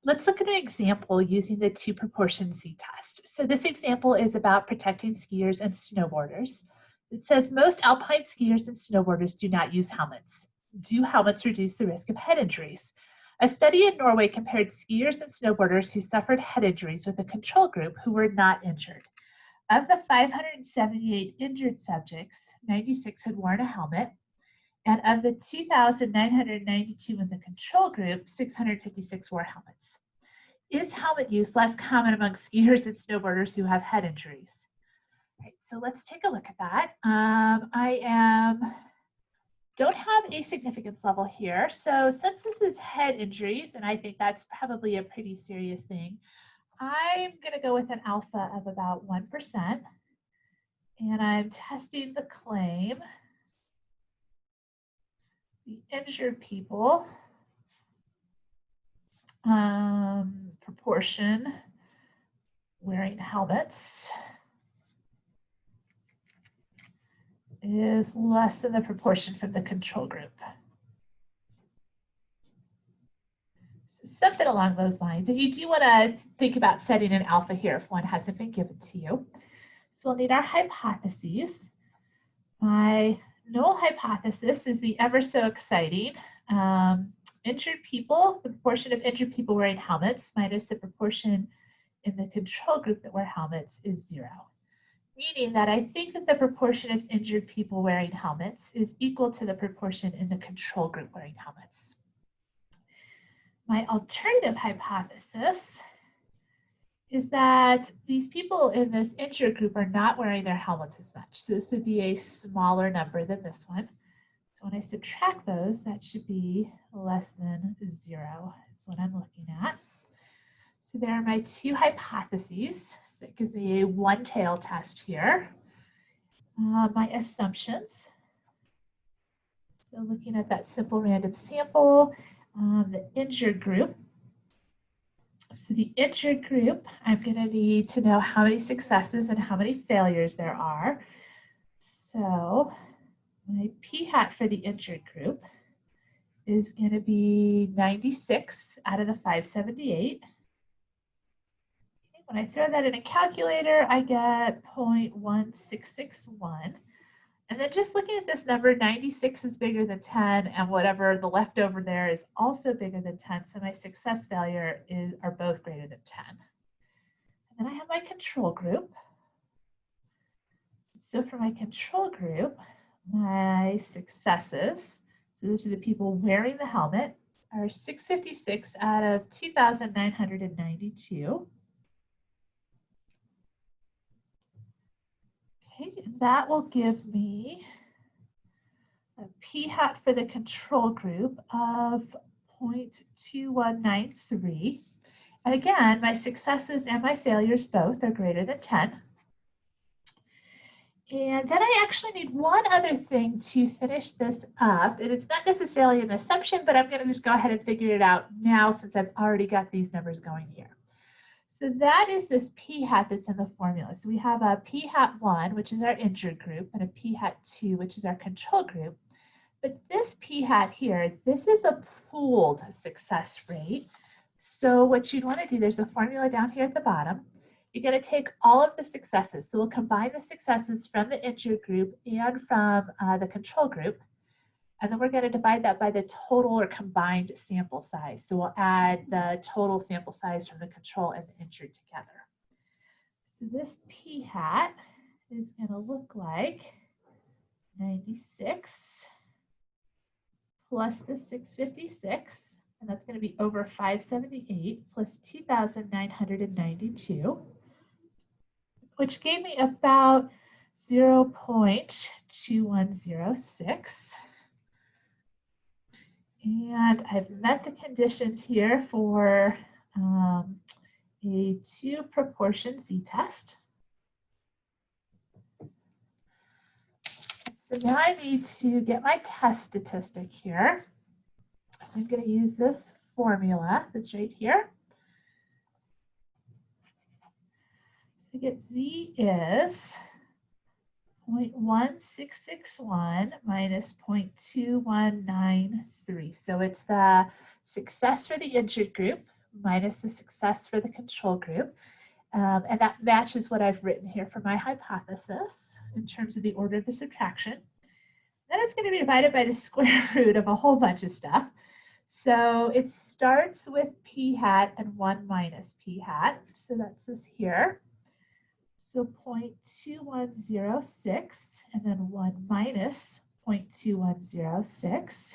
Let's look at an example using the two proportion z-test. So this example is about protecting skiers and snowboarders. It says most alpine skiers and snowboarders do not use helmets. Do helmets reduce the risk of head injuries? A study in Norway compared skiers and snowboarders who suffered head injuries with a control group who were not injured. Of the 578 injured subjects, 96 had worn a helmet, and of the 2,992 in the control group, 656 wore helmets. Is helmet use less common among skiers and snowboarders who have head injuries? All right, so let's take a look at that. Don't have a significance level here. So since this is head injuries, and I think that's probably a pretty serious thing, I'm going to go with an alpha of about 1%. And I'm testing the claim. The injured people proportion wearing helmets is less than the proportion from the control group. So something along those lines. And you do want to think about setting an alpha here if one hasn't been given to you. So we'll need our hypotheses. My null hypothesis is the ever so exciting injured people, the proportion of injured people wearing helmets minus the proportion in the control group that wear helmets is 0. Meaning that I think that the proportion of injured people wearing helmets is equal to the proportion in the control group wearing helmets. My alternative hypothesis is that these people in this injured group are not wearing their helmets as much. So this would be a smaller number than this one. So when I subtract those, that should be less than 0 is what I'm looking at. So there are my two hypotheses. So that gives me a one-tail test here. My assumptions. So looking at that simple random sample, the injured group. So the injured group, I'm going to need to know how many successes and how many failures there are. So my p-hat for the injured group is going to be 96 out of the 578. Okay, when I throw that in a calculator, I get 0.1661. And then just looking at this number, 96 is bigger than 10, and whatever the leftover there is also bigger than 10, so my success failure are both greater than 10. And then I have my control group. So for my control group, my successes, so those are the people wearing the helmet, are 656 out of 2,992. Okay, and that will give me a p-hat for the control group of 0.2193. And again, my successes and my failures both are greater than 10. And then I actually need one other thing to finish this up. And it's not necessarily an assumption, but I'm going to just go ahead and figure it out now since I've already got these numbers going here. So that is this p-hat that's in the formula. So we have a p-hat 1, which is our injured group, and a p-hat 2, which is our control group. But this p-hat here, this is a pooled success rate. So what you'd want to do, there's a formula down here at the bottom. You're going to take all of the successes. So we'll combine the successes from the injured group and from the control group. And then we're going to divide that by the total or combined sample size. So we'll add the total sample size from the control and the injured together. So this p-hat is going to look like 96 plus the 656, and that's going to be over 578 plus 2,992, which gave me about 0.2106. And I've met the conditions here for a two proportion z-test. So now I need to get my test statistic here. So I'm going to use this formula that's right here. So get z is 0.1661 minus 0.2193. So it's the success for the injured group, minus the success for the control group. And that matches what I've written here for my hypothesis in terms of the order of the subtraction. Then it's going to be divided by the square root of a whole bunch of stuff. So it starts with p hat and 1 minus p hat. So that's this here. So 0.2106 and then 1 minus 0.2106.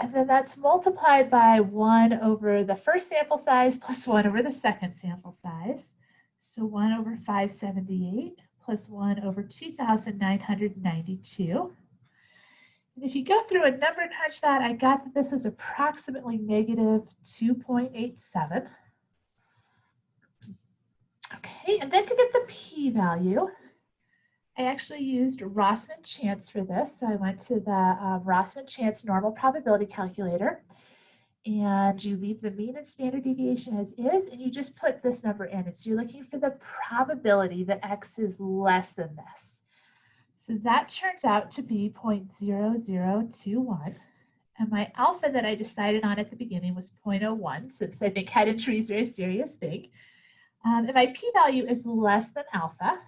And then that's multiplied by 1 over the first sample size plus 1 over the second sample size. So 1 over 578 plus 1 over 2,992. And if you go through and number crunch that, I got that this is approximately negative 2.87. Okay, and then to get the p-value, I actually used Rossmann Chance for this. So I went to the Rossmann Chance normal probability calculator, and you leave the mean and standard deviation as is, and you just put this number in. And so you're looking for the probability that x is less than this. So that turns out to be 0.0021. And my alpha that I decided on at the beginning was 0.01, since I think head injury is a very serious thing. And my p-value is less than alpha.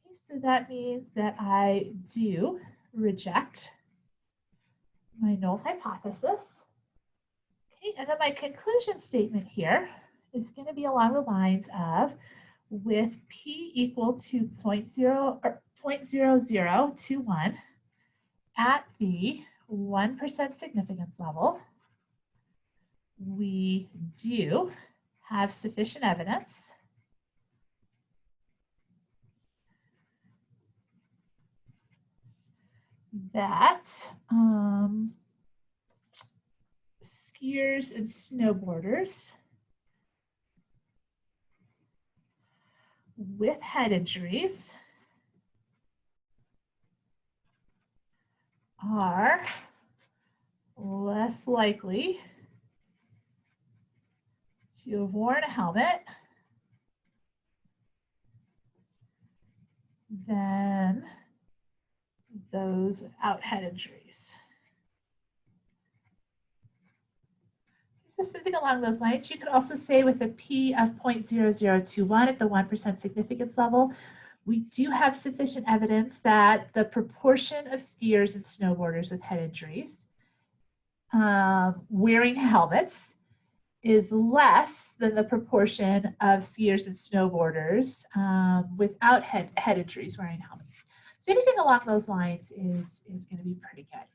Okay, so that means that I do reject my null hypothesis. Okay, and then my conclusion statement here is going to be along the lines of, with p equal to 0.0021 at the 1% significance level, we do have sufficient evidence that skiers and snowboarders with head injuries are less likely to have worn a helmet than those without head injuries. So something along those lines. You could also say with a p of 0.0021 at the 1% significance level, we do have sufficient evidence that the proportion of skiers and snowboarders with head injuries wearing helmets is less than the proportion of skiers and snowboarders without head injuries wearing helmets. So anything along those lines is going to be pretty good.